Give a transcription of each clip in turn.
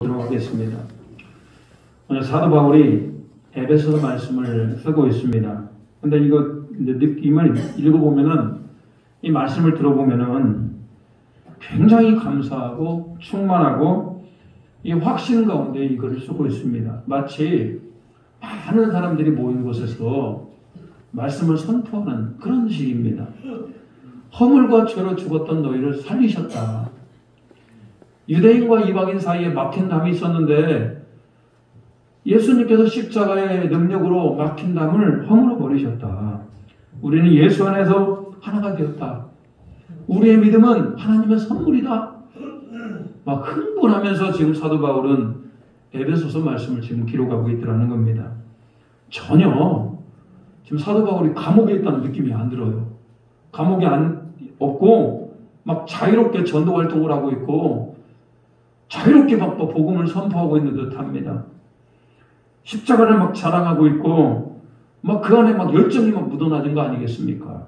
하겠습니다. 오늘 사도 바울이 에베소서 말씀을 쓰고 있습니다. 근데 이거 느낌을 읽어보면은, 이 말씀을 들어보면은 굉장히 감사하고 충만하고 이 확신 가운데 이거를 쓰고 있습니다. 마치 많은 사람들이 모인 곳에서 말씀을 선포하는 그런 식입니다. 허물과 죄로 죽었던 너희를 살리셨다. 유대인과 이방인 사이에 막힌 담이 있었는데 예수님께서 십자가의 능력으로 막힌 담을 허물어 버리셨다. 우리는 예수 안에서 하나가 되었다. 우리의 믿음은 하나님의 선물이다. 막 흥분하면서 지금 사도 바울은 에베소서 말씀을 지금 기록하고 있더라는 겁니다. 전혀 지금 사도 바울이 감옥에 있다는 느낌이 안 들어요. 감옥에 없고 막 자유롭게 전도 활동을 하고 있고 자유롭게 막 복음을 선포하고 있는 듯합니다. 십자가를 막 자랑하고 있고 막 그 안에 막 열정이 막 묻어나는 거 아니겠습니까?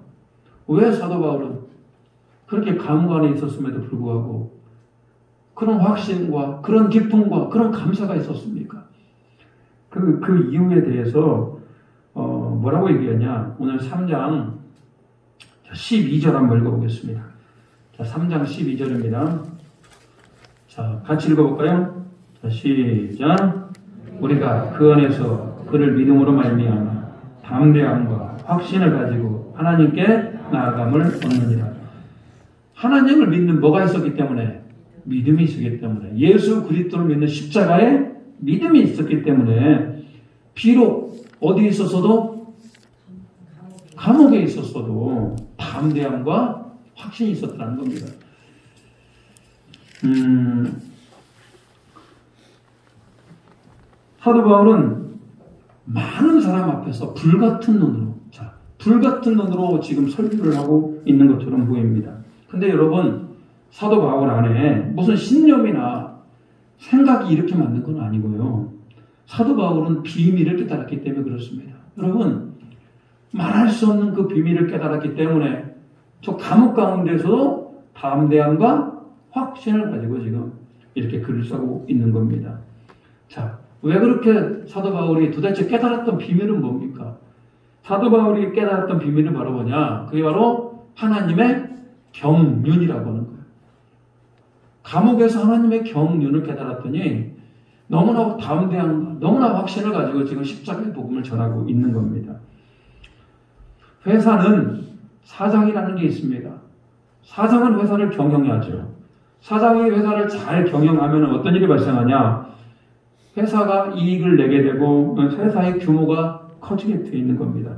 왜 사도 바울은 그렇게 감옥 안에 있었음에도 불구하고 그런 확신과 그런 기쁨과 그런 감사가 있었습니까? 그 이유에 대해서 뭐라고 얘기하냐? 오늘 3장 12절 한번 읽어보겠습니다. 자, 3장 12절입니다. 자, 같이 읽어볼까요? 자, 시작. 우리가 그 안에서 그를 믿음으로 말미암아 담대함과 확신을 가지고 하나님께 나아감을 얻느니라. 하나님을 믿는 뭐가 있었기 때문에? 믿음이 있었기 때문에. 예수 그리스도를 믿는 십자가에 믿음이 있었기 때문에 비록 어디에 있었어도 감옥에 있었어도 담대함과 확신이 있었다는 겁니다. 사도 바울은 많은 사람 앞에서 불같은 눈으로 지금 설교를 하고 있는 것처럼 보입니다. 근데 여러분, 사도 바울 안에 무슨 신념이나 생각이 이렇게 맞는 건 아니고요. 사도 바울은 비밀을 깨달았기 때문에 그렇습니다. 여러분, 말할 수 없는 그 비밀을 깨달았기 때문에 저 감옥 가운데서도 담대함과 확신을 가지고 지금 이렇게 글을 쓰고 있는 겁니다. 자, 왜 그렇게 사도 바울이 도대체 깨달았던 비밀은 뭡니까? 사도 바울이 깨달았던 비밀은 바로 뭐냐? 그게 바로 하나님의 경륜이라고 하는 거예요. 감옥에서 하나님의 경륜을 깨달았더니 너무나 담대함과 너무나 확신을 가지고 지금 십자가의 복음을 전하고 있는 겁니다. 회사는 사장이라는 게 있습니다. 사장은 회사를 경영하죠. 사장이 회사를 잘 경영하면 어떤 일이 발생하냐? 회사가 이익을 내게 되고 회사의 규모가 커지게 되어 있는 겁니다.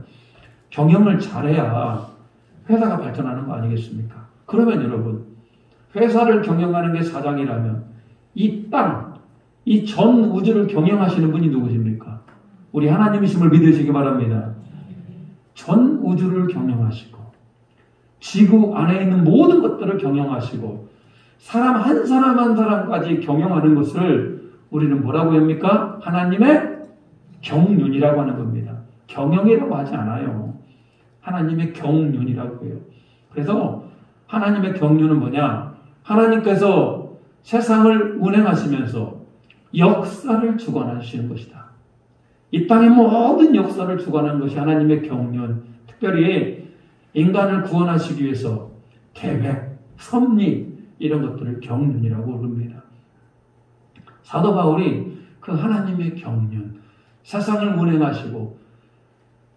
경영을 잘해야 회사가 발전하는 거 아니겠습니까? 그러면 여러분, 회사를 경영하는 게 사장이라면 이 땅, 이 전 우주를 경영하시는 분이 누구십니까? 우리 하나님이심을 믿으시기 바랍니다. 전 우주를 경영하시고 지구 안에 있는 모든 것들을 경영하시고 사람 한 사람 한 사람까지 경영하는 것을 우리는 뭐라고 합니까? 하나님의 경륜이라고 하는 겁니다. 경영이라고 하지 않아요. 하나님의 경륜이라고 해요. 그래서 하나님의 경륜은 뭐냐? 하나님께서 세상을 운행하시면서 역사를 주관하시는 것이다. 이 땅의 모든 역사를 주관하는 것이 하나님의 경륜. 특별히 인간을 구원하시기 위해서 계획, 섭리 이런 것들을 경륜이라고 부릅니다. 사도 바울이 그 하나님의 경륜, 세상을 운행하시고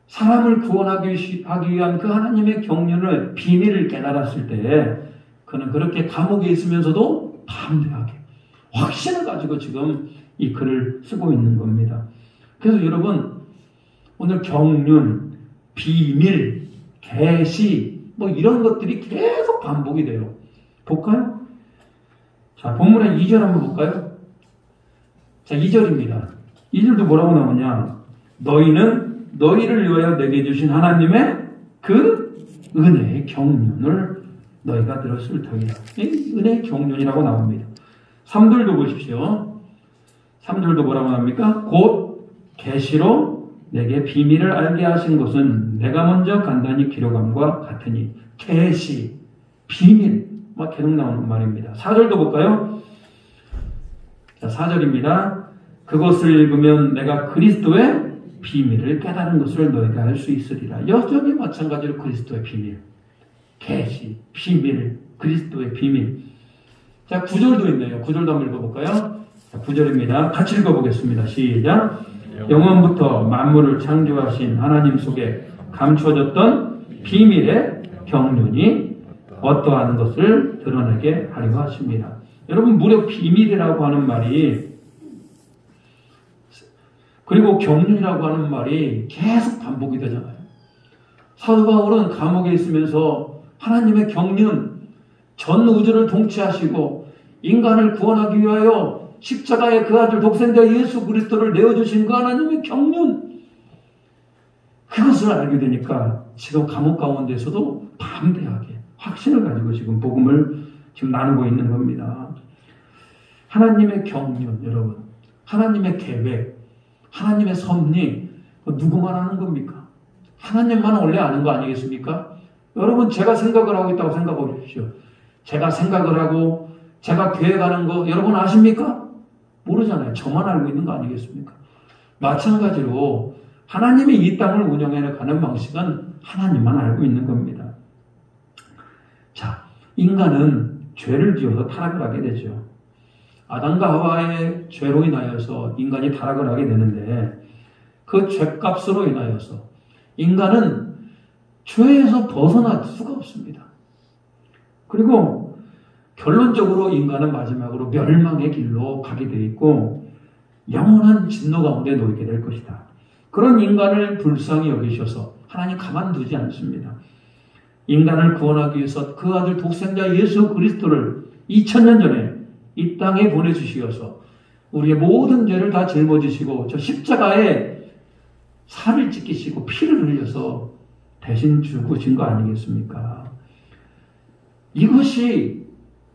사람을 구원하기 위한 그 하나님의 경륜을 비밀을 깨달았을 때 그는 그렇게 감옥에 있으면서도 담대하게 확신을 가지고 지금 이 글을 쓰고 있는 겁니다. 그래서 여러분, 오늘 경륜, 비밀, 계시 뭐 이런 것들이 계속 반복이 돼요. 볼까요? 자, 본문의 2절 한번 볼까요? 자, 2절입니다. 2절도 뭐라고 나오냐? 너희는 너희를 위하여 내게 주신 하나님의 그 은혜의 경륜을 너희가 들었을 터이다. 이 은혜의 경륜이라고 나옵니다. 3절도 보십시오. 3절도 뭐라고 나옵니까? 곧 계시로 내게 비밀을 알게 하신 것은 내가 먼저 간단히 기록함과 같으니 계시, 비밀 막 계속 나오는 말입니다. 4절도 볼까요? 자, 4절입니다. 그것을 읽으면 내가 그리스도의 비밀을 깨달은 것을 너희가 알 수 있으리라. 여전히 마찬가지로 그리스도의 비밀, 계시, 비밀, 그리스도의 비밀. 자, 9절도 있네요. 9절도 한번 읽어볼까요? 자, 9절입니다. 같이 읽어보겠습니다. 시작. 영원부터 만물을 창조하신 하나님 속에 감춰졌던 비밀의 경륜이 어떠한 것을 드러내게 하려 하십니다. 여러분, 무려 비밀이라고 하는 말이, 그리고 경륜이라고 하는 말이 계속 반복이 되잖아요. 사도 바울은 감옥에 있으면서 하나님의 경륜, 전 우주를 통치하시고 인간을 구원하기 위하여 십자가에 그 아들 독생자 예수 그리스도를 내어주신 그 하나님의 경륜, 그것을 알게 되니까 지금 감옥 가운데서도 담대하게 확신을 가지고 지금 복음을 지금 나누고 있는 겁니다. 하나님의 경륜, 여러분, 하나님의 계획, 하나님의 섭리, 누구만 아는 겁니까? 하나님만 원래 아는 거 아니겠습니까? 여러분, 제가 생각을 하고 있다고 생각해 보십시오. 제가 생각을 하고 제가 계획하는 거 여러분 아십니까? 모르잖아요. 저만 알고 있는 거 아니겠습니까? 마찬가지로 하나님이 이 땅을 운영해 가는 방식은 하나님만 알고 있는 겁니다. 자, 인간은 죄를 지어서 타락을 하게 되죠. 아담과 하와의 죄로 인하여서 인간이 타락을 하게 되는데, 그 죄값으로 인하여서 인간은 죄에서 벗어날 수가 없습니다. 그리고 결론적으로 인간은 마지막으로 멸망의 길로 가게 되어 있고 영원한 진노 가운데 놓이게 될 것이다. 그런 인간을 불쌍히 여기셔서 하나님 가만두지 않습니다. 인간을 구원하기 위해서 그 아들 독생자 예수 그리스도를 2000년 전에 이 땅에 보내주시어서 우리의 모든 죄를 다 짊어지시고 저 십자가에 살을 찢기시고 피를 흘려서 대신 죽으신 거 아니겠습니까? 이것이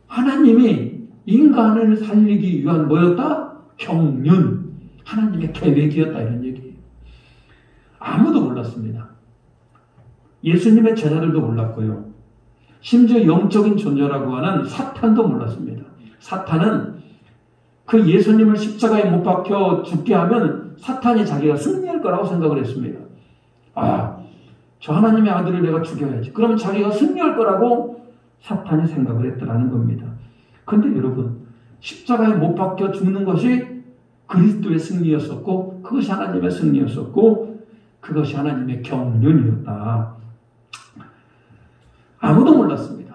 하나님이 인간을 살리기 위한 뭐였다? 경륜, 하나님의 계획이었다, 이런 얘기예요. 아무도 몰랐습니다. 예수님의 제자들도 몰랐고요. 심지어 영적인 존재라고 하는 사탄도 몰랐습니다. 사탄은 그 예수님을 십자가에 못 박혀 죽게 하면 사탄이 자기가 승리할 거라고 생각을 했습니다. 아, 저 하나님의 아들을 내가 죽여야지. 그러면 자기가 승리할 거라고 사탄이 생각을 했더라는 겁니다. 그런데 여러분, 십자가에 못 박혀 죽는 것이 그리스도의 승리였었고, 그것이 하나님의 승리였었고, 그것이 하나님의 경륜이었다. 아무도 몰랐습니다.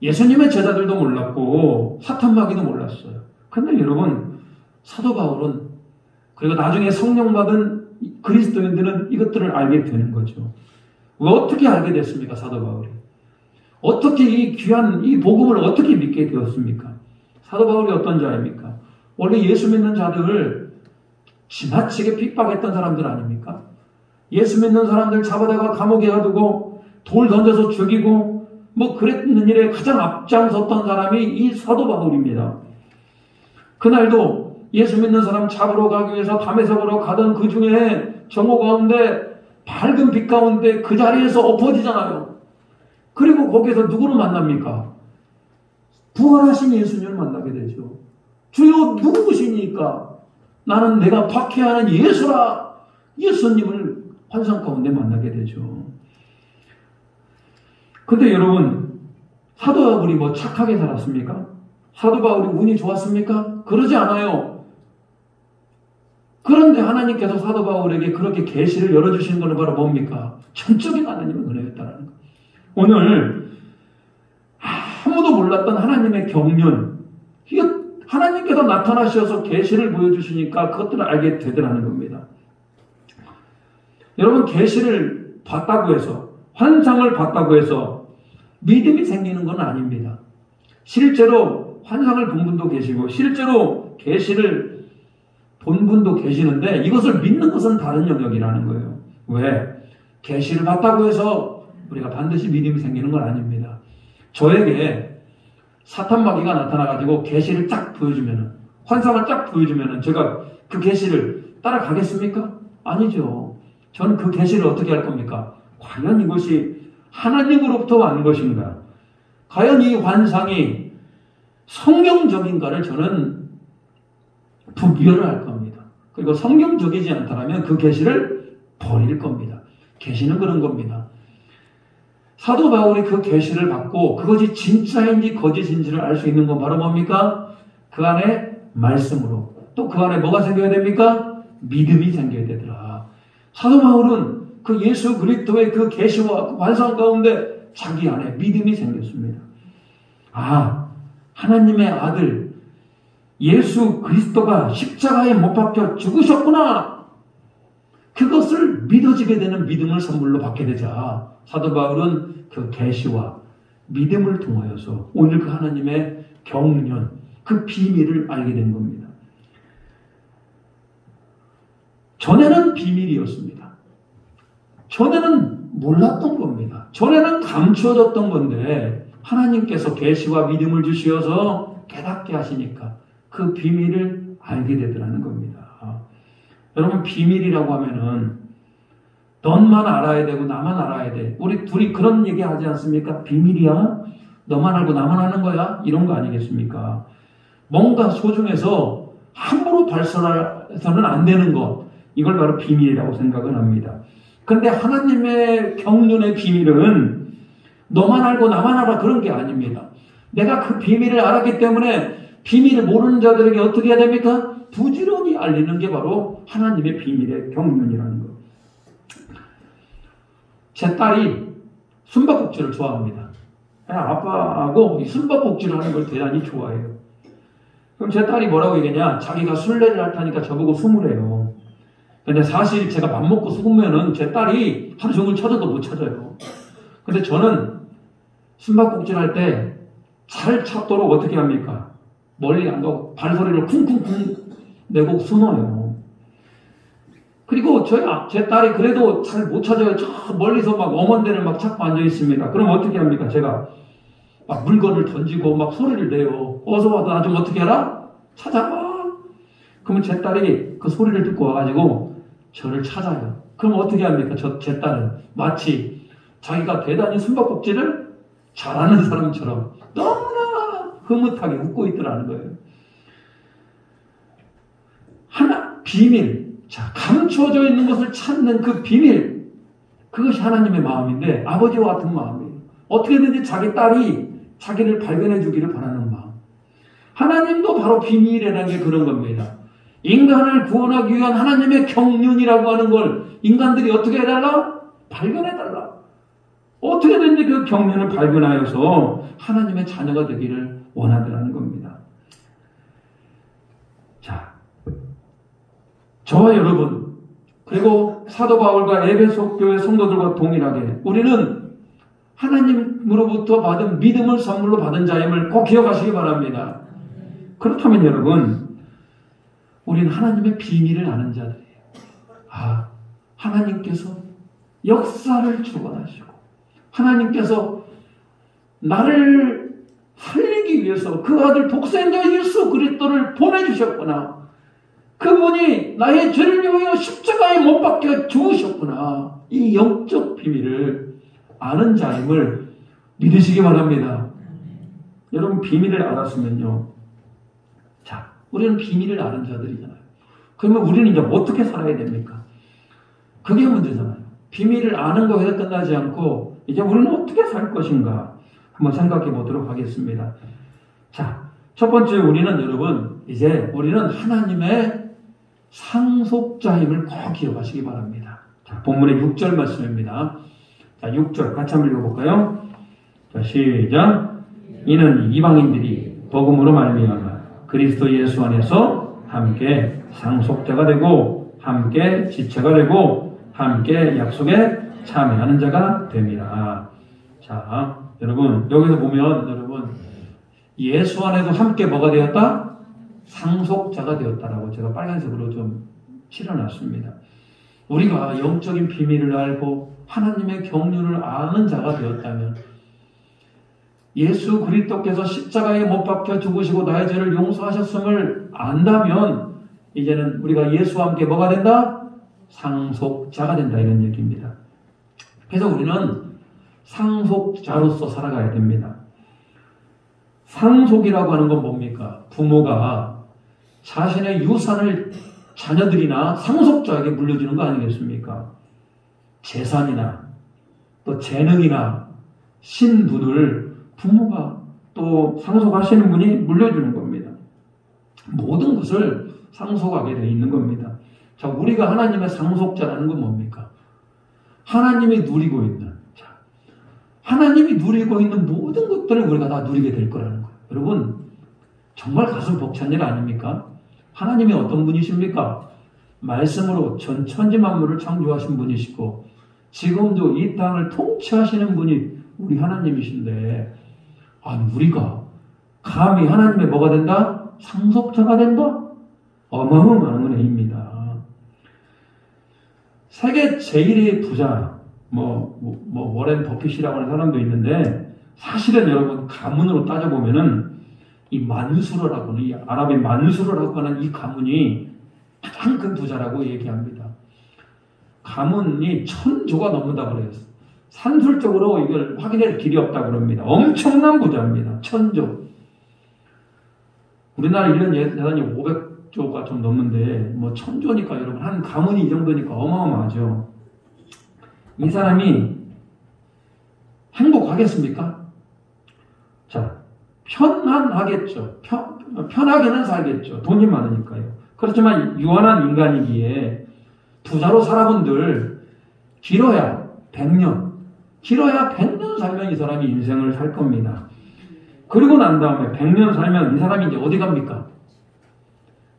예수님의 제자들도 몰랐고 사탄마귀도 몰랐어요. 그런데 여러분, 사도 바울은, 그리고 나중에 성령 받은 그리스도인들은 이것들을 알게 되는 거죠. 왜 어떻게 알게 됐습니까? 사도 바울이 어떻게 이 귀한 이 복음을 어떻게 믿게 되었습니까? 사도 바울이 어떤 자입니까? 원래 예수 믿는 자들을 지나치게 핍박했던 사람들 아닙니까? 예수 믿는 사람들 잡아다가 감옥에 가두고 돌 던져서 죽이고 뭐 그랬는 일에 가장 앞장섰던 사람이 이 사도 바울입니다. 그날도 예수 믿는 사람 잡으러 가기 위해서 다메섹으로 가던 그 중에 정오 가운데 밝은 빛 가운데 그 자리에서 엎어지잖아요. 그리고 거기에서 누구를 만납니까? 부활하신 예수님을 만나게 되죠. 주여 누구시니까? 나는 내가 박해하는 예수라. 예수님을 환상 가운데 만나게 되죠. 근데 여러분, 사도 바울이 뭐 착하게 살았습니까? 사도 바울이 운이 좋았습니까? 그러지 않아요. 그런데 하나님께서 사도 바울에게 그렇게 계시를 열어주시는 것은 바로 뭡니까? 전적인 하나님의 은혜였다는 거. 오늘 아무도 몰랐던 하나님의 경륜, 이거 하나님께서 나타나셔서 계시를 보여주시니까 그것들을 알게 되더라는 겁니다. 여러분, 계시를 봤다고 해서, 환상을 봤다고 해서 믿음이 생기는 건 아닙니다. 실제로 환상을 본 분도 계시고 실제로 계시를 본 분도 계시는데 이것을 믿는 것은 다른 영역이라는 거예요. 왜? 계시를 봤다고 해서 우리가 반드시 믿음이 생기는 건 아닙니다. 저에게 사탄마귀가 나타나가지고 계시를 딱 보여주면은, 환상을 딱 보여주면은 제가 그 계시를 따라가겠습니까? 아니죠. 저는 그 계시를 어떻게 할 겁니까? 과연 이것이 하나님으로부터 왔는 것인가? 과연 이 환상이 성경적인가를 저는 분별을 할 겁니다. 그리고 성경적이지 않다면 그 계시를 버릴 겁니다. 계시는 그런 겁니다. 사도 바울이 그 계시를 받고 그것이 진짜인지 거짓인지를 알 수 있는 건 바로 뭡니까? 그 안에 말씀으로. 또 그 안에 뭐가 생겨야 됩니까? 믿음이 생겨야 되더라. 사도 바울은 그 예수 그리스도의 그 계시와 그 완성 가운데 자기 안에 믿음이 생겼습니다. 아, 하나님의 아들 예수 그리스도가 십자가에 못 박혀 죽으셨구나. 그것을 믿어지게 되는 믿음을 선물로 받게 되자 사도 바울은 그 계시와 믿음을 통하여서 오늘 그 하나님의 경륜, 그 비밀을 알게 된 겁니다. 전에는 비밀이었습니다. 전에는 몰랐던 겁니다. 전에는 감추어졌던 건데 하나님께서 계시와 믿음을 주시어서 깨닫게 하시니까 그 비밀을 알게 되더라는 겁니다. 여러분, 비밀이라고 하면은 너만 알아야 되고 나만 알아야 돼. 우리 둘이 그런 얘기 하지 않습니까? 비밀이야? 너만 알고 나만 아는 거야? 이런 거 아니겠습니까? 뭔가 소중해서 함부로 발설해서는 안 되는 것. 이걸 바로 비밀이라고 생각을 합니다. 그런데 하나님의 경륜의 비밀은 너만 알고 나만 알아 그런 게 아닙니다. 내가 그 비밀을 알았기 때문에 비밀을 모르는 자들에게 어떻게 해야 됩니까? 부지런히 알리는 게 바로 하나님의 비밀의 경륜이라는 것. 제 딸이 숨바꼭질을 좋아합니다. 아빠하고 숨바꼭질을 하는 걸 대단히 좋아해요. 그럼 제 딸이 뭐라고 얘기하냐? 자기가 술래를 할 테니까 저보고 숨으래요. 근데 사실 제가 맘먹고 숨으면은 제 딸이 하루 종일 찾아도 못 찾아요. 근데 저는 숨바꼭질 할 때 잘 찾도록 어떻게 합니까? 멀리 안 가고 발소리를 쿵쿵쿵 내고 숨어요. 그리고 제 딸이 그래도 잘 못 찾아요. 저 멀리서 막 엄원대를 막 찾고 앉아 있습니다. 그럼 어떻게 합니까? 제가 막 물건을 던지고 막 소리를 내요. 어서 와서 나 좀 어떻게 하라? 찾아봐. 그러면 제 딸이 그 소리를 듣고 와가지고 저를 찾아요. 그럼 어떻게 합니까? 제 딸은 마치 자기가 대단히 숨바꼭질을 잘하는 사람처럼 너무나 흐뭇하게 웃고 있더라는 거예요. 비밀. 자, 감추어져 있는 것을 찾는 그 비밀. 그것이 하나님의 마음인데 아버지와 같은 마음이에요. 어떻게든지 자기 딸이 자기를 발견해 주기를 바라는 마음. 하나님도 바로 비밀이라는 게 그런 겁니다. 인간을 구원하기 위한 하나님의 경륜이라고 하는 걸 인간들이 어떻게 해달라? 발견해달라. 어떻게든지 그 경륜을 발견하여서 하나님의 자녀가 되기를 원하더라는 겁니다. 자, 저와 여러분, 그리고 사도 바울과 에베소 교회 성도들과 동일하게 우리는 하나님으로부터 받은 믿음을 선물로 받은 자임을 꼭 기억하시기 바랍니다. 그렇다면 여러분, 우리는 하나님의 비밀을 아는 자들이에요. 아, 하나님께서 역사를 주관하시고 하나님께서 나를 살리기 위해서 그 아들 독생자 예수 그리스도를 보내주셨구나. 그분이 나의 죄를 위하여 십자가에 못 박혀 죽으셨구나. 이 영적 비밀을 아는 자임을 믿으시기 바랍니다. 여러분, 비밀을 알았으면요. 자, 우리는 비밀을 아는 자들이잖아요. 그러면 우리는 이제 어떻게 살아야 됩니까? 그게 문제잖아요. 비밀을 아는 거에 끝나지 않고 이제 우리는 어떻게 살 것인가 한번 생각해 보도록 하겠습니다. 자, 첫 번째 우리는 여러분, 이제 우리는 하나님의 상속자임을 꼭 기억하시기 바랍니다. 자, 본문의 6절 말씀입니다. 자, 6절 같이 한번 읽어볼까요? 자, 시작. 이는 이방인들이 복음으로 말미암아 그리스도 예수 안에서 함께 상속자가 되고 함께 지체가 되고 함께 약속에 참여하는 자가 됩니다. 자, 여러분, 여기서 보면 여러분, 예수 안에도 함께 뭐가 되었다? 상속자가 되었다라고 제가 빨간색으로 좀 칠해놨습니다. 우리가 영적인 비밀을 알고 하나님의 경륜을 아는 자가 되었다면 예수 그리스도께서 십자가에 못 박혀 죽으시고 나의 죄를 용서하셨음을 안다면 이제는 우리가 예수와 함께 뭐가 된다? 상속자가 된다, 이런 얘기입니다. 그래서 우리는 상속자로서 살아가야 됩니다. 상속이라고 하는 건 뭡니까? 부모가 자신의 유산을 자녀들이나 상속자에게 물려주는 거 아니겠습니까? 재산이나 또 재능이나 신분을 부모가 또 상속하시는 분이 물려주는 겁니다. 모든 것을 상속하게 되어 있는 겁니다. 자, 우리가 하나님의 상속자라는 건 뭡니까? 하나님이 누리고 있는, 하나님이 누리고 있는 모든 것들을 우리가 다 누리게 될 거라는 거예요. 여러분, 정말 가슴 벅찬 일 아닙니까? 하나님이 어떤 분이십니까? 말씀으로 천지 만물을 창조하신 분이시고 지금도 이 땅을 통치하시는 분이 우리 하나님이신데, 우리가 감히 하나님의 뭐가 된다? 상속자가 된다? 어마어마한 은혜입니다. 세계 제1위 부자, 워렌 버핏이라고 하는 사람도 있는데, 사실은 여러분, 가문으로 따져보면은, 이 만수르라고 하는, 이 아랍의 만수르라고 하는 이 가문이 가장 큰 부자라고 얘기합니다. 가문이 1000조가 넘는다고 그래요. 산술적으로 이걸 확인할 길이 없다고 그럽니다. 엄청난 부자입니다. 1000조. 우리나라 1년 예산이 500조가 좀 넘는데, 1000조니까 여러분, 한 가문이 이 정도니까 어마어마하죠. 이 사람이 행복하겠습니까? 자, 편안하겠죠. 편하게는 살겠죠. 돈이 많으니까요. 그렇지만 유한한 인간이기에 부자로 살아본들 길어야 100년, 길어야 100년 살면 이 사람이 인생을 살 겁니다. 그리고 난 다음에 100년 살면 이 사람이 이제 어디 갑니까?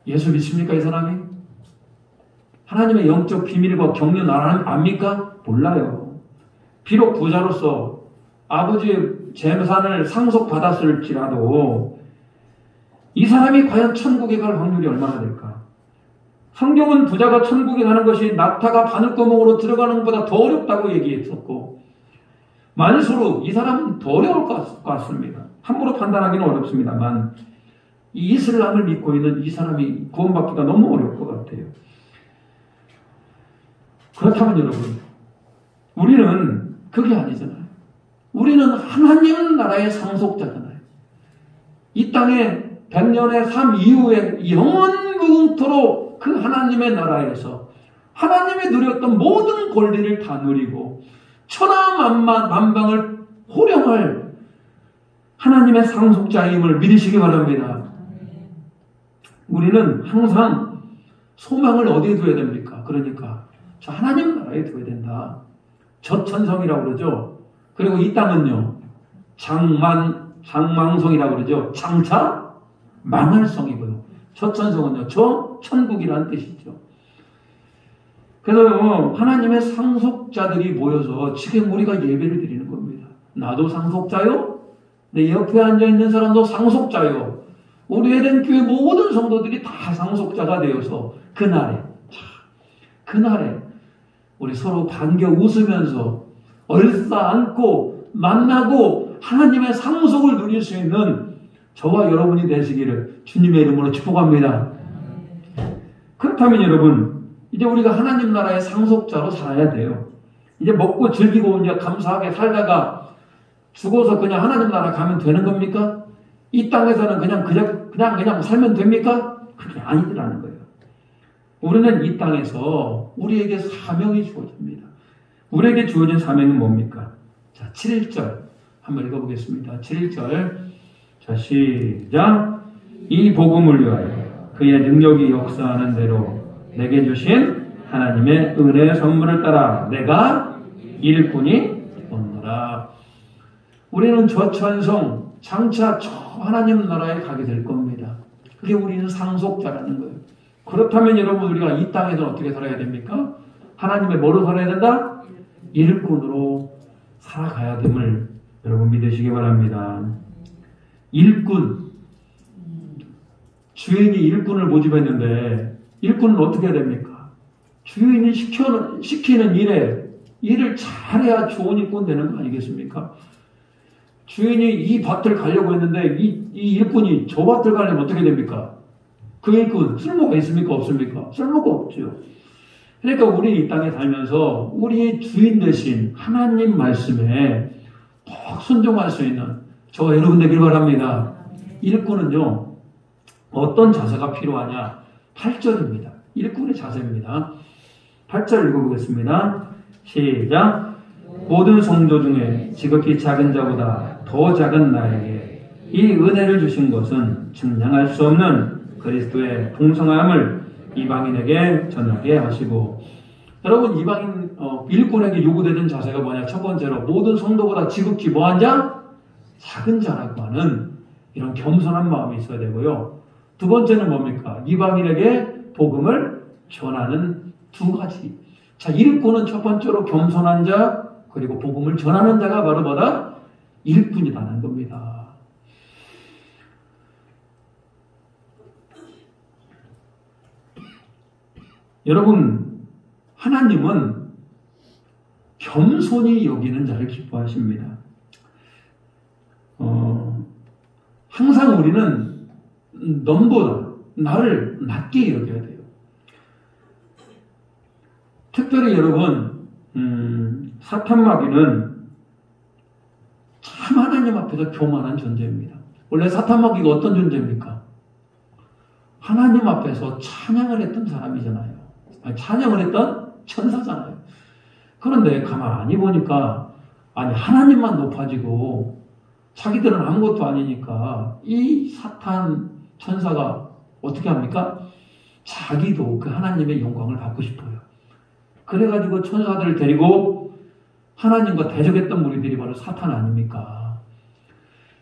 예수 믿습니까, 이 사람이? 하나님의 영적 비밀과 경륜 압니까? 몰라요. 비록 부자로서 아버지의 재산을 상속받았을지라도 이 사람이 과연 천국에 갈 확률이 얼마나 될까? 성경은 부자가 천국에 가는 것이 낙타가 바늘구멍으로 들어가는 것보다 더 어렵다고 얘기했었고, 만수르, 이 사람은 더 어려울 것 같습니다. 함부로 판단하기는 어렵습니다만 이 이슬람을 믿고 있는 이 사람이 구원받기가 너무 어려울 것 같아요. 그렇다면 여러분, 우리는 그게 아니잖아요. 우리는 하나님 나라의 상속자잖아요. 이 땅에 100년의 삶 이후에 영원토록 그 하나님의 나라에서 하나님이 누렸던 모든 권리를 다 누리고 천하만방을 호령할 하나님의 상속자임을 믿으시기 바랍니다. 우리는 항상 소망을 어디에 두어야 됩니까? 그러니까 저 하나님 나라에 두어야 된다. 저천성이라고 그러죠. 그리고 이 땅은요, 장망성이라고 그러죠. 장차 망할 성이고요. 저천성은요, 저 천국이라는 뜻이죠. 그래서 하나님의 상속자들이 모여서 지금 우리가 예배를 드리는 겁니다. 나도 상속자요, 내 옆에 앉아있는 사람도 상속자요, 우리 에덴 교회 모든 성도들이 다 상속자가 되어서 그날에 우리 서로 반겨 웃으면서 얼싸안고 만나고 하나님의 상속을 누릴 수 있는 저와 여러분이 되시기를 주님의 이름으로 축복합니다. 그렇다면 여러분, 이제 우리가 하나님 나라의 상속자로 살아야 돼요. 이제 먹고 즐기고 이제 감사하게 살다가 죽어서 그냥 하나님 나라 가면 되는 겁니까? 이 땅에서는 그냥 살면 됩니까? 그게 아니더라는 거예요. 우리는 이 땅에서 우리에게 사명이 주어집니다. 우리에게 주어진 사명은 뭡니까? 자, 7절 한번 읽어보겠습니다. 7절. 자, 시작. 이 복음을 위하여 그의 능력이 역사하는 대로 내게 주신 하나님의 은혜의 선물을 따라 내가 일꾼이 되었노라. 우리는 저천성 장차 저 하나님 나라에 가게 될 겁니다. 그게 우리는 상속자라는 거예요. 그렇다면 여러분, 우리가 이 땅에서 어떻게 살아야 됩니까? 하나님의 뭐로 살아야 된다? 일꾼으로 살아가야 됨을 여러분 믿으시기 바랍니다. 일꾼. 주인이 일꾼을 모집했는데 일꾼은 어떻게 해야 됩니까? 주인이 시키는 일을 잘해야 좋은 일꾼 되는 거 아니겠습니까? 주인이 이 밭을 가려고 했는데 이 일꾼이 저 밭을 가려면 어떻게 됩니까? 그 일꾼 쓸모가 있습니까? 없습니까? 쓸모가 없죠. 그러니까 우리 이 땅에 살면서 우리의 주인 대신 하나님 말씀에 꼭 순종할 수 있는 저와 여러분 되길 바랍니다. 일꾼은요, 어떤 자세가 필요하냐? 8절입니다. 일꾼의 자세입니다. 8절 읽어보겠습니다. 시작. 모든 성도 중에 지극히 작은 자보다 더 작은 나에게 이 은혜를 주신 것은 증량할 수 없는 그리스도의 풍성함을 이방인에게 전하게 하시고. 여러분, 이방인 일꾼에게 요구되는 자세가 뭐냐? 첫 번째로 모든 성도보다 지극히 뭐한 자? 작은 자라고 하는 이런 겸손한 마음이 있어야 되고요. 두 번째는 뭡니까? 이방인에게 복음을 전하는 두 가지. 자, 일꾼은 첫 번째로 겸손한 자, 그리고 복음을 전하는 자가 바로 뭐다? 일꾼이라는 겁니다. 여러분, 하나님은 겸손히 여기는 자를 기뻐하십니다. 항상 우리는 넘보다 나를 낮게 여겨야 돼요. 특별히 여러분, 사탄마귀는 참 하나님 앞에서 교만한 존재입니다. 원래 사탄마귀가 어떤 존재입니까? 하나님 앞에서 찬양을 했던 사람이잖아요. 찬양을 했던 천사잖아요. 그런데 가만히 보니까 하나님만 높아지고 자기들은 아무것도 아니니까 이 사탄 천사가 어떻게 합니까? 자기도 그 하나님의 영광을 받고 싶어요. 그래가지고 천사들을 데리고 하나님과 대적했던 무리들이 바로 사탄 아닙니까?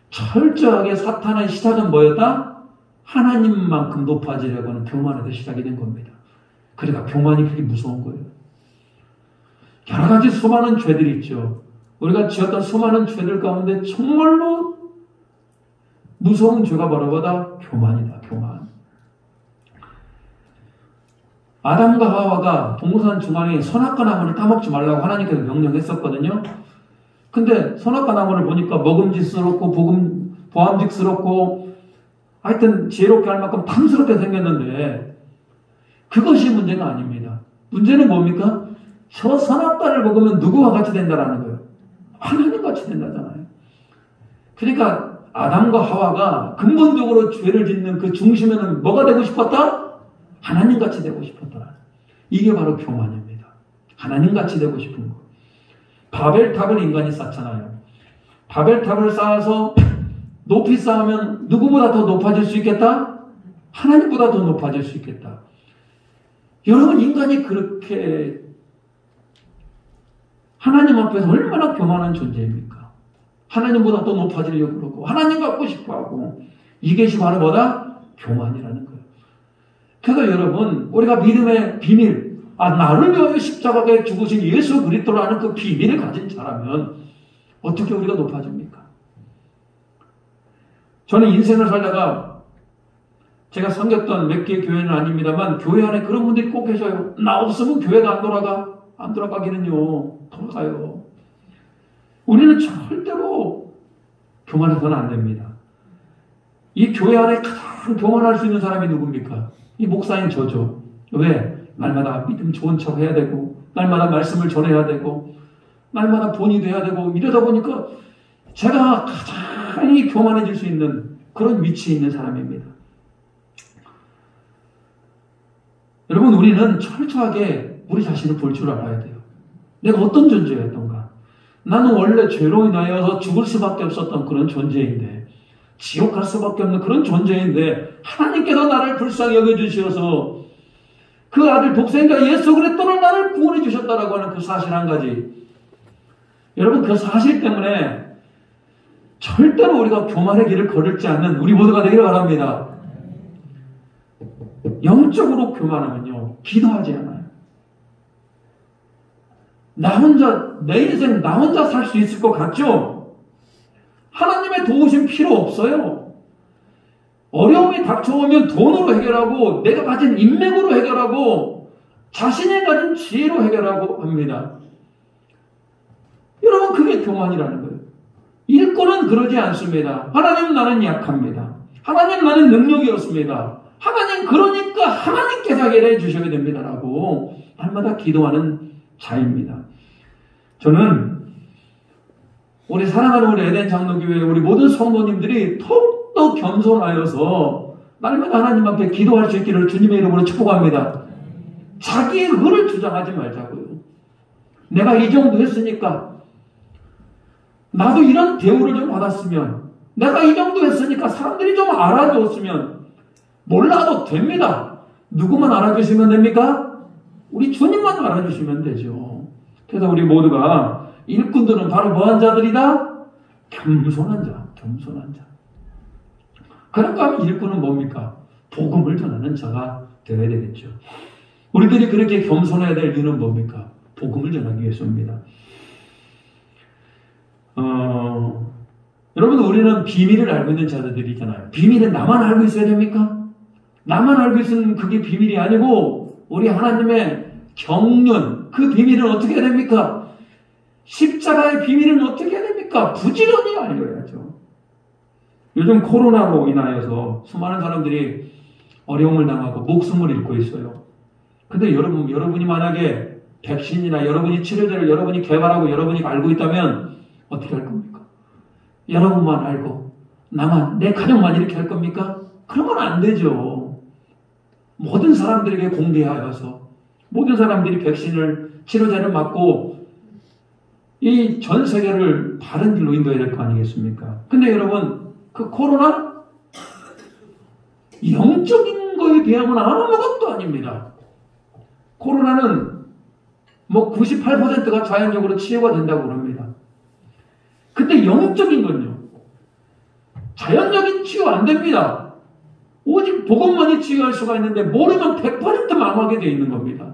철저하게 사탄의 시작은 뭐였다? 하나님만큼 높아지려고 하는 교만에서 시작이 된 겁니다. 그러니까 교만이 그렇게 무서운 거예요. 여러 가지 수많은 죄들이 있죠. 우리가 지었던 수많은 죄들 가운데 정말로 무서운 죄가 바로 뭐다? 교만이다. 교만. 아담과 하와가 동산 중앙에 선악과 나무를 따먹지 말라고 하나님께서 명령했었거든요. 근데 선악과 나무를 보니까 먹음직스럽고 보암직스럽고 하여튼 지혜롭게 할 만큼 탐스럽게 생겼는데 그것이 문제가 아닙니다. 문제는 뭡니까? 저 선악과를 먹으면 누구와 같이 된다라는 거예요. 하나님같이 된다잖아요. 그러니까 아담과 하와가 근본적으로 죄를 짓는 그 중심에는 뭐가 되고 싶었다? 하나님같이 되고 싶었다. 이게 바로 교만입니다. 하나님같이 되고 싶은 거. 바벨탑을 인간이 쌓잖아요. 바벨탑을 쌓아서 높이 쌓으면 누구보다 더 높아질 수 있겠다? 하나님보다 더 높아질 수 있겠다. 여러분, 인간이 그렇게 하나님 앞에서 얼마나 교만한 존재입니까? 하나님보다 더 높아지려고 그러고 하나님 갖고 싶어하고 이것이 바로 뭐다? 교만이라는 거예요. 그래서 여러분, 우리가 믿음의 비밀, 나를 위하여 십자가에 죽으신 예수 그리스도라는 그 비밀을 가진 자라면 어떻게 우리가 높아집니까? 저는 인생을 살다가 제가 섬겼던 몇 개의 교회는 아닙니다만 교회 안에 그런 분들이 꼭 계셔요. 나 없으면 교회가 안 돌아가. 안 돌아가기는요. 돌아가요. 우리는 절대로 교만해서는 안 됩니다. 이 교회 안에 가장 교만할 수 있는 사람이 누굽니까? 이 목사인 저죠. 왜? 날마다 믿음 좋은 척 해야 되고 날마다 말씀을 전해야 되고 날마다 본이 돼야 되고 이러다 보니까 제가 가장 교만해질 수 있는 그런 위치에 있는 사람입니다. 여러분, 우리는 철저하게 우리 자신을 볼 줄 알아야 돼요. 내가 어떤 존재였던가. 나는 원래 죄로 인하여서 죽을 수밖에 없었던 그런 존재인데, 지옥 갈 수밖에 없는 그런 존재인데, 하나님께서 나를 불쌍히 여겨주셔서 그 아들 독생자 예수 그리스도를 나를 구원해 주셨다라고 하는 그 사실 한 가지. 여러분, 그 사실 때문에 절대로 우리가 교만의 길을 걸을지 않는 우리 모두가 되기를 바랍니다. 영적으로 교만하면요, 기도하지 않아요. 내 인생 나 혼자 살 수 있을 것 같죠? 하나님의 도우심 필요 없어요. 어려움이 닥쳐오면 돈으로 해결하고, 내가 가진 인맥으로 해결하고, 자신이 가진 지혜로 해결하고 합니다. 여러분, 그게 교만이라는 거예요. 일꾼은 그러지 않습니다. 하나님, 나는 약합니다. 하나님, 나는 능력이 없습니다. 하나님, 그러니까 하나님께서 해결해 주셔야 됩니다라고 날마다 기도하는 자입니다. 저는 우리 사랑하는 우리 에덴 장로교회 우리 모든 성도님들이 더욱더 겸손하여서 날마다 하나님 앞에 기도할 수 있기를 주님의 이름으로 축복합니다. 자기의 의를 주장하지 말자고요. 내가 이 정도 했으니까, 나도 이런 대우를 좀 받았으면, 내가 이 정도 했으니까 사람들이 좀 알아줬으면 몰라도 됩니다. 누구만 알아주시면 됩니까? 우리 주님만 알아주시면 되죠. 그래서 우리 모두가 일꾼들은 바로 뭐한 자들이다? 겸손한 자, 겸손한 자. 그런가 하면 일꾼은 뭡니까? 복음을 전하는 자가 되어야 되겠죠. 우리들이 그렇게 겸손해야 될 이유는 뭡니까? 복음을 전하기 위해서입니다. 여러분, 우리는 비밀을 알고 있는 자들이잖아요. 비밀은 나만 알고 있어야 됩니까? 나만 알고 있으면 그게 비밀이 아니고 우리 하나님의 경륜, 그 비밀은 어떻게 해야 됩니까? 십자가의 비밀은 어떻게 해야 됩니까? 부지런히 알려야죠. 요즘 코로나로 인하여서 수많은 사람들이 어려움을 당하고 목숨을 잃고 있어요. 근데 여러분이 만약에 백신이나 여러분이 치료제를 여러분이 개발하고 여러분이 알고 있다면 어떻게 할 겁니까? 여러분만 알고 나만, 내 가족만 이렇게 할 겁니까? 그러면 안 되죠. 모든 사람들에게 공개하여서 모든 사람들이 백신을, 치료제를 맞고 이 전 세계를 바른 길로 인도해야 될 거 아니겠습니까? 근데 여러분, 그 코로나 영적인 거에 비하면 아무것도 아닙니다. 코로나는 뭐 98%가 자연적으로 치유가 된다고 그럽니다. 근데 영적인 건요, 자연적인 치유 안 됩니다. 오직 복음만이 치유할 수가 있는데 모르면 100% 망하게 되어 있는 겁니다.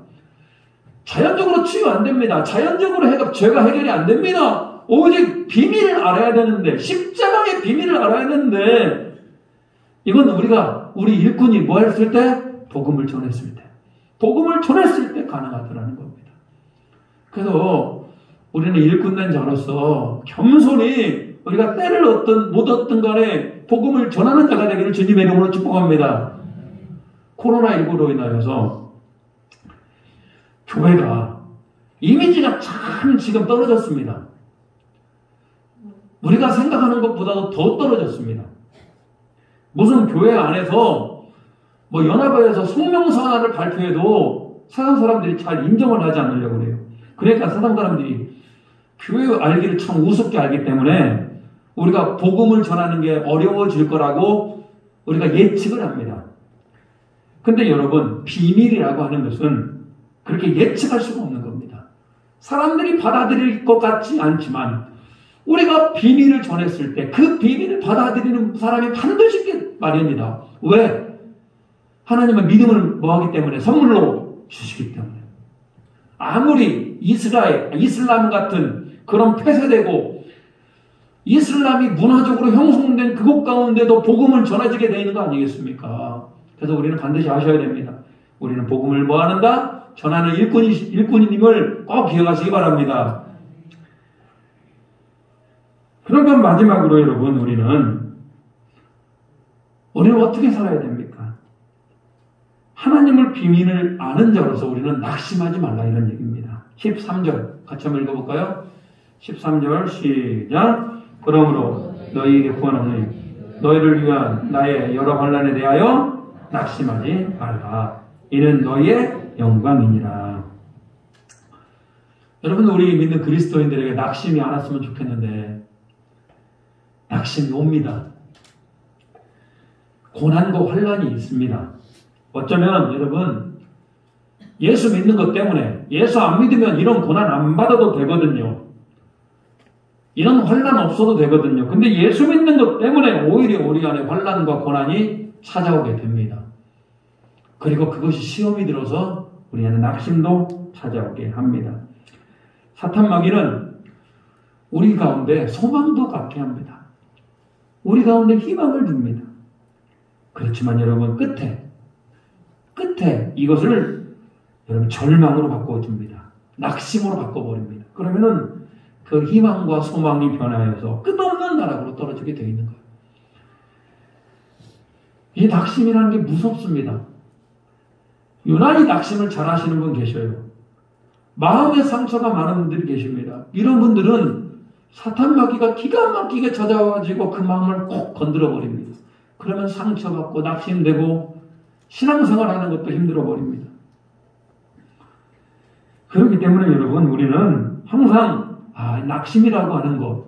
자연적으로 치유 안 됩니다. 자연적으로 죄가 해결이 안 됩니다. 오직 비밀을 알아야 되는데, 십자가의 비밀을 알아야 되는데, 이건 우리 일꾼이 뭐 했을 때? 복음을 전했을 때. 복음을 전했을 때 가능하더라는 겁니다. 그래서 우리는 일꾼된 자로서 겸손히 우리가 때를 얻든 못 얻든 간에 복음을 전하는 자가 되기를 주님의 이름으로 축복합니다. 코로나19로 인하여서 교회가 이미지가 참 지금 떨어졌습니다. 우리가 생각하는 것보다도 더 떨어졌습니다. 무슨 교회 안에서 뭐 연합회에서 성명서를 발표해도 세상 사람들이 잘 인정을 하지 않으려고 그래요. 그러니까 세상 사람들이 교회 알기를 참 우습게 알기 때문에 우리가 복음을 전하는 게 어려워질 거라고 우리가 예측을 합니다. 근데 여러분, 비밀이라고 하는 것은 그렇게 예측할 수가 없는 겁니다. 사람들이 받아들일 것 같지 않지만 우리가 비밀을 전했을 때 그 비밀을 받아들이는 사람이 반드시 있기 마련이다. 왜? 하나님은 믿음을 뭐하기 때문에? 선물로 주시기 때문에. 아무리 이슬람 같은 그런 폐쇄되고 이슬람이 문화적으로 형성된 그곳 가운데도 복음을 전해지게 되어 있는 거 아니겠습니까? 그래서 우리는 반드시 아셔야 됩니다. 우리는 복음을 뭐하는다? 전하는 일꾼임을 꼭 기억하시기 바랍니다. 그러면 마지막으로 여러분, 우리는 어떻게 살아야 됩니까? 하나님을 비밀을 아는 자로서 우리는 낙심하지 말라, 이런 얘기입니다. 13절 같이 한번 읽어볼까요? 13절 시작. 그러므로 너희에게 구하노니 너희를 위한 나의 여러 환난에 대하여 낙심하지 말라. 이는 너희의 영광이니라. 여러분, 우리 믿는 그리스도인들에게 낙심이 안 왔으면 좋겠는데 낙심이 옵니다. 고난과 환난이 있습니다. 어쩌면 여러분, 예수 믿는 것 때문에, 예수 안 믿으면 이런 고난 안 받아도 되거든요. 이런 환난 없어도 되거든요. 근데 예수 믿는 것 때문에 오히려 우리 안에 환난과 고난이 찾아오게 됩니다. 그리고 그것이 시험이 들어서 우리 안에 낙심도 찾아오게 합니다. 사탄 마귀는 우리 가운데 소망도 갖게 합니다. 우리 가운데 희망을 줍니다. 그렇지만 여러분, 끝에 이것을 여러분 절망으로 바꿔줍니다. 낙심으로 바꿔버립니다. 그러면은 그 희망과 소망이 변하여서 끝없는 나락으로 떨어지게 되어 있는 거예요. 이 낙심이라는 게 무섭습니다. 유난히 낙심을 잘 하시는 분 계셔요. 마음의 상처가 많은 분들이 계십니다. 이런 분들은 사탄 마귀가 기가 막히게 찾아와가지고 그 마음을 꼭 건드려 버립니다. 그러면 상처받고 낙심되고 신앙생활 하는 것도 힘들어 버립니다. 그렇기 때문에 여러분, 우리는 항상 낙심이라고 하는 것,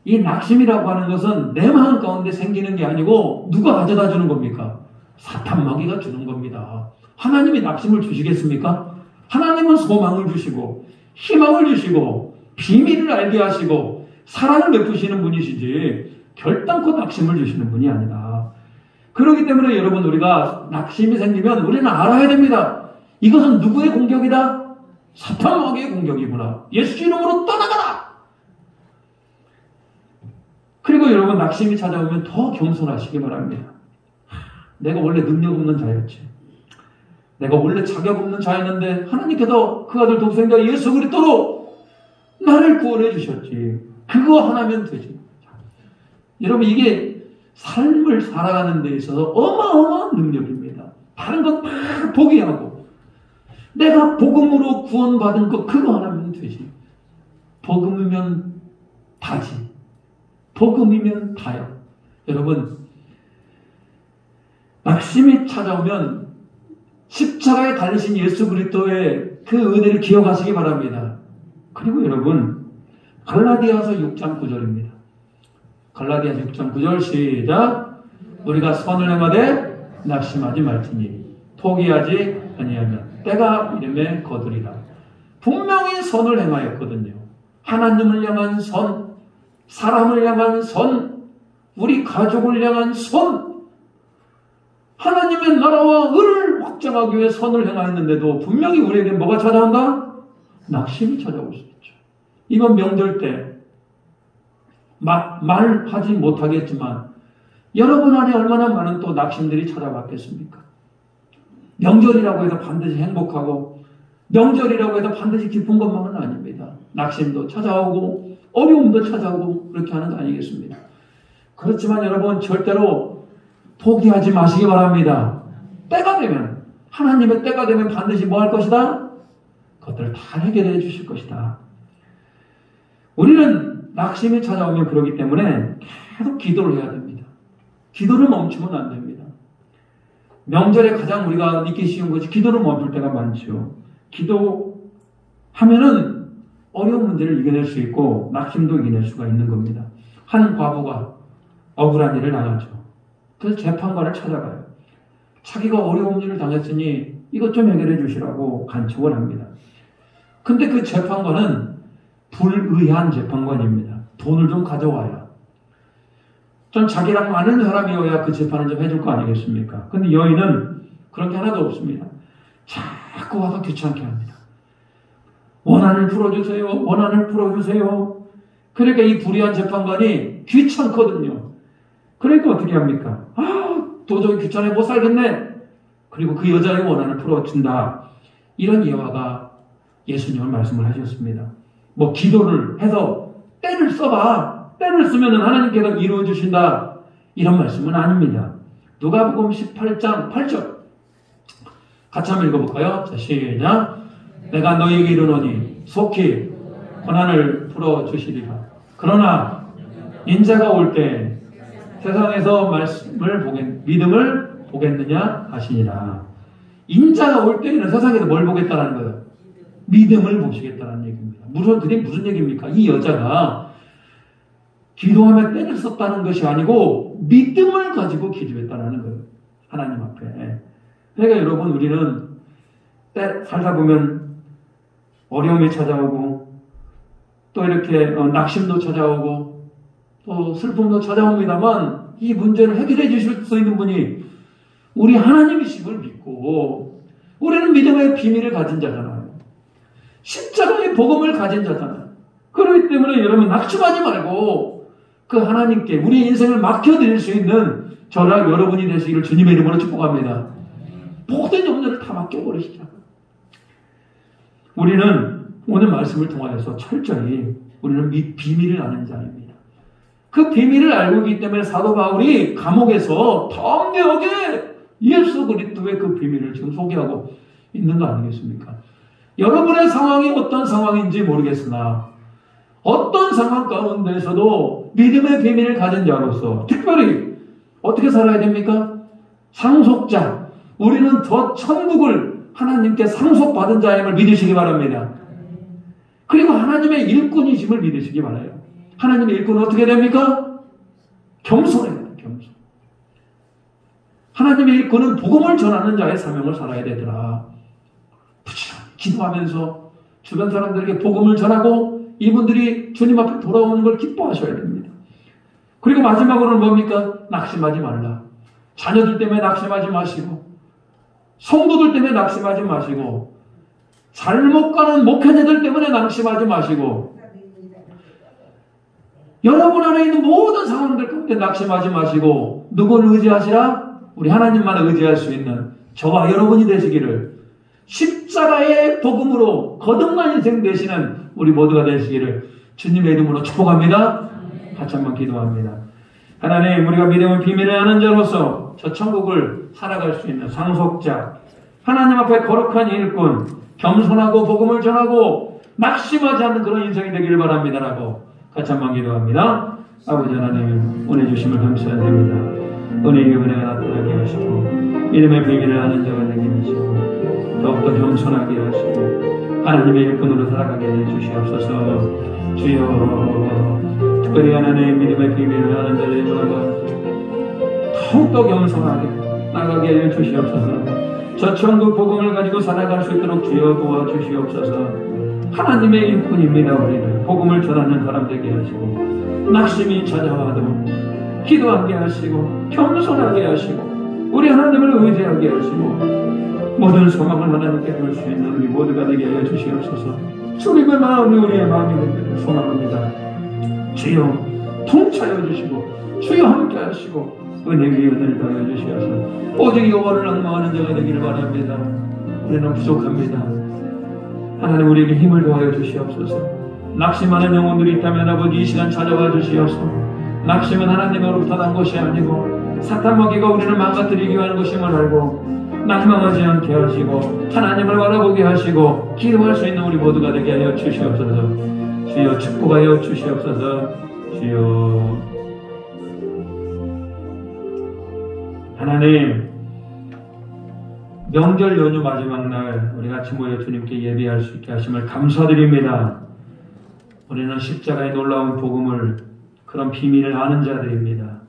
이 낙심이라고 하는 것은 내 마음 가운데 생기는 게 아니고 누가 가져다 주는 겁니까? 사탄 마귀가 주는 겁니다. 하나님이 낙심을 주시겠습니까? 하나님은 소망을 주시고 희망을 주시고 비밀을 알게 하시고 사랑을 베푸시는 분이시지 결단코 낙심을 주시는 분이 아니다. 그렇기 때문에 여러분, 우리가 낙심이 생기면 우리는 알아야 됩니다. 이것은 누구의 공격이다? 사탄 마귀의 공격이구나. 예수 이름으로 떠나가라! 그리고 여러분, 낙심이 찾아오면 더 겸손하시기 바랍니다. 내가 원래 능력 없는 자였지. 내가 원래 자격 없는 자였는데 하나님께서 그 아들 독생자 예수 그리스도로 나를 구원해 주셨지. 그거 하나면 되지. 여러분, 이게 삶을 살아가는 데 있어서 어마어마한 능력입니다. 다른 건 다 포기하고 내가 복음으로 구원받은 것 그거 하나면 되지. 복음이면 다지. 복음이면 다요. 여러분, 낙심이 찾아오면 십자가에 달리신 예수 그리스도의 그 은혜를 기억하시기 바랍니다. 그리고 여러분, 갈라디아서 6장 9절입니다. 갈라디아서 6장 9절 시작. 우리가 선을 행하되 낙심하지 말지니 포기하지 아니하면 때가 이름에 거두리라. 분명히 선을 행하였거든요. 하나님을 향한 선, 사람을 향한 선, 우리 가족을 향한 선, 하나님의 나라와 의를 확장하기 위해 선을 행하였는데도 분명히 우리에게 뭐가 찾아온다? 낙심이 찾아올 수 있죠. 이번 명절 때 말하지 못하겠지만 여러분 안에 얼마나 많은 또 낙심들이 찾아왔겠습니까? 명절이라고 해서 반드시 행복하고 명절이라고 해서 반드시 기쁜 것만은 아닙니다. 낙심도 찾아오고 어려움도 찾아오고 그렇게 하는 거 아니겠습니까? 그렇지만 여러분, 절대로 포기하지 마시기 바랍니다. 때가 되면, 하나님의 때가 되면 반드시 뭐 할 것이다? 그것들을 다 해결해 주실 것이다. 우리는 낙심이 찾아오면 그러기 때문에 계속 기도를 해야 됩니다. 기도를 멈추면 안 됩니다. 명절에 가장 우리가 잊기 쉬운 것이 기도를 멈출 때가 많죠. 기도하면은 어려운 문제를 이겨낼 수 있고 낙심도 이겨낼 수가 있는 겁니다. 한 과부가 억울한 일을 당하죠. 그래서 재판관을 찾아가요. 자기가 어려운 일을 당했으니 이것 좀 해결해 주시라고 간청을 합니다. 근데 그 재판관은 불의한 재판관입니다. 돈을 좀 가져와야. 좀 자기랑 많은 사람이어야 그 재판을 좀 해줄 거 아니겠습니까? 근데 여인은 그런 게 하나도 없습니다. 자꾸 와서 귀찮게 합니다. 원한을 풀어주세요. 원한을 풀어주세요. 그러니까 이 불의한 재판관이 귀찮거든요. 그러니까 어떻게 합니까? 도저히 귀찮아 못 살겠네. 그리고 그 여자의 원한을 풀어준다. 이런 예화가 예수님은 말씀을 하셨습니다. 뭐 기도를 해서 때를 써봐. 때를 쓰면 하나님께서 이루어 주신다. 이런 말씀은 아닙니다. 누가복음 18장 8절 같이 한번 읽어볼까요? 자, 시작. 내가 너희에게 이르노니 속히 고난을 풀어주시리라. 그러나 인자가 올 때 세상에서 믿음을 보겠느냐 하시니라. 인자가 올 때는 세상에서 뭘 보겠다는 거예요? 믿음을 보시겠다는 얘기입니다. 무슨 얘기입니까? 이 여자가 기도하며 때를 썼다는 것이 아니고 믿음을 가지고 기도했다는 거예요. 하나님 앞에. 그러니까 여러분, 우리는 때 살다 보면 어려움이 찾아오고 또 이렇게 낙심도 찾아오고 또 슬픔도 찾아옵니다만 이 문제를 해결해 주실 수 있는 분이 우리 하나님이심을 믿고 우리는 믿음의 비밀을 가진 자잖아요. 십자가의 복음을 가진 자잖아요. 그렇기 때문에 여러분 낙심하지 말고 그 하나님께 우리 인생을 맡겨드릴 수 있는 저랑 여러분이 되시기를 주님의 이름으로 축복합니다. 모든 염려를 다 맡겨버리시자. 우리는 오늘 말씀을 통하여서 철저히 우리는 비밀을 아는 자입니다. 그 비밀을 알고 있기 때문에 사도 바울이 감옥에서 담대하게 예수 그리스도의 그 비밀을 지금 소개하고 있는 거 아니겠습니까? 여러분의 상황이 어떤 상황인지 모르겠으나 어떤 상황 가운데서도 믿음의 비밀을 가진 자로서 특별히 어떻게 살아야 됩니까? 상속자. 우리는 더 천국을 하나님께 상속받은 자임을 믿으시기 바랍니다. 그리고 하나님의 일꾼이심을 믿으시기 바라요. 하나님의 일꾼은 어떻게 됩니까? 겸손해야 돼요. 겸손. 하나님의 일꾼은 복음을 전하는 자의 사명을 살아야 되더라. 부지런히 기도하면서 주변 사람들에게 복음을 전하고 이분들이 주님 앞에 돌아오는 걸 기뻐하셔야 됩니다. 그리고 마지막으로는 뭡니까? 낙심하지 말라. 자녀들 때문에 낙심하지 마시고 성도들 때문에 낙심하지 마시고 잘못 가는 목회자들 때문에 낙심하지 마시고 여러분 안에 있는 모든 상황들 가운데 낙심하지 마시고 누구를 의지하시라? 우리 하나님만 의지할 수 있는 저와 여러분이 되시기를 십자가의 복음으로 거듭난 인생 되시는 우리 모두가 되시기를 주님의 이름으로 축복합니다. 같이 한번 기도합니다. 하나님, 우리가 믿음의 비밀을 아는 자로서 저 천국을 살아갈 수 있는 상속자, 하나님 앞에 거룩한 일꾼, 겸손하고 복음을 전하고 낙심하지 않는 그런 인생이 되기를 바랍니다라고 같이 한번 기도합니다. 아버지 하나님, 은혜 주심을 감사드립니다. 은혜의 은혜가 나타나게 하시고 믿음의 비밀을 아는 자가 되게 하시고 더욱더 겸손하게 하시고 하나님의 일꾼으로 살아가게 해주시옵소서. 주여, 특별히 하나님의 믿음의 비밀을 아는 자들이 더욱더 겸손하게 나가게 해주시옵소서. 저 천국 복음을 가지고 살아갈 수 있도록 주여 도와주시옵소서. 하나님의 일꾼입니다. 우리는 복음을 전하는 사람 되게 하시고 낙심이 찾아와도 기도하게 하시고 겸손하게 하시고 우리 하나님을 의지하게 하시고 모든 소망을 하나님께 둘 수 있는 우리 모두가 되게 하여 주시옵소서. 주님의 마음이 우리의 마음이 되기를 소망합니다. 주여 통차여 주시고 주여 함께 하시고 은혜 위에 은혜를 더하여 주시옵소서. 오직 여호와를 앙망하는 자가 되기를 바랍니다. 우리는 부족합니다. 하나님 우리에게 힘을 더하여 주시옵소서. 낙심하는 영혼들이 있다면 아버지 이 시간 찾아와 주시옵소서. 낙심은 하나님으로부터 난 것이 아니고 사탄 마귀가 우리를 망가뜨리기 위한 것임을 알고 낙망하지 않게 하시고 하나님을 바라보게 하시고 기도할 수 있는 우리 모두가 되게 하여 주시옵소서. 주여 축복하여 주시옵소서. 주여 하나님, 명절 연휴 마지막 날 우리 같이 모여 주님께 예배할 수 있게 하심을 감사드립니다. 우리는 십자가의 놀라운 복음을 그런 비밀을 아는 자들입니다.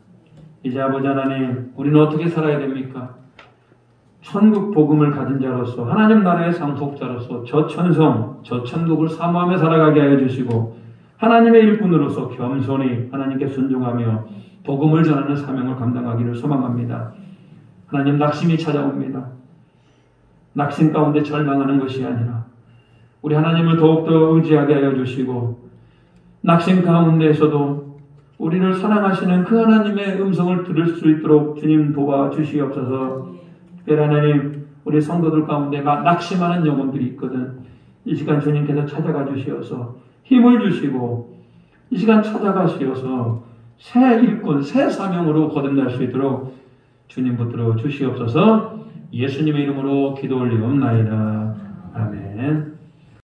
이제 아버지 하나님, 우리는 어떻게 살아야 됩니까? 천국 복음을 가진 자로서 하나님 나라의 상속자로서 저 천성, 저 천국을 사모하며 살아가게 하여 주시고 하나님의 일꾼으로서 겸손히 하나님께 순종하며 복음을 전하는 사명을 감당하기를 소망합니다. 하나님, 낙심이 찾아옵니다. 낙심 가운데 절망하는 것이 아니라 우리 하나님을 더욱더 의지하게 하여 주시고 낙심 가운데에서도 우리를 사랑하시는 그 하나님의 음성을 들을 수 있도록 주님 도와주시옵소서. 특별히 하나님, 우리 성도들 가운데 낙심하는 영혼들이 있거든. 이 시간 주님께서 찾아가 주시어서 힘을 주시고 이 시간 찾아가시어서 새 일꾼, 새 사명으로 거듭날 수 있도록 주님 붙들어 주시옵소서. 예수님의 이름으로 기도 올리옵나이다. 아멘.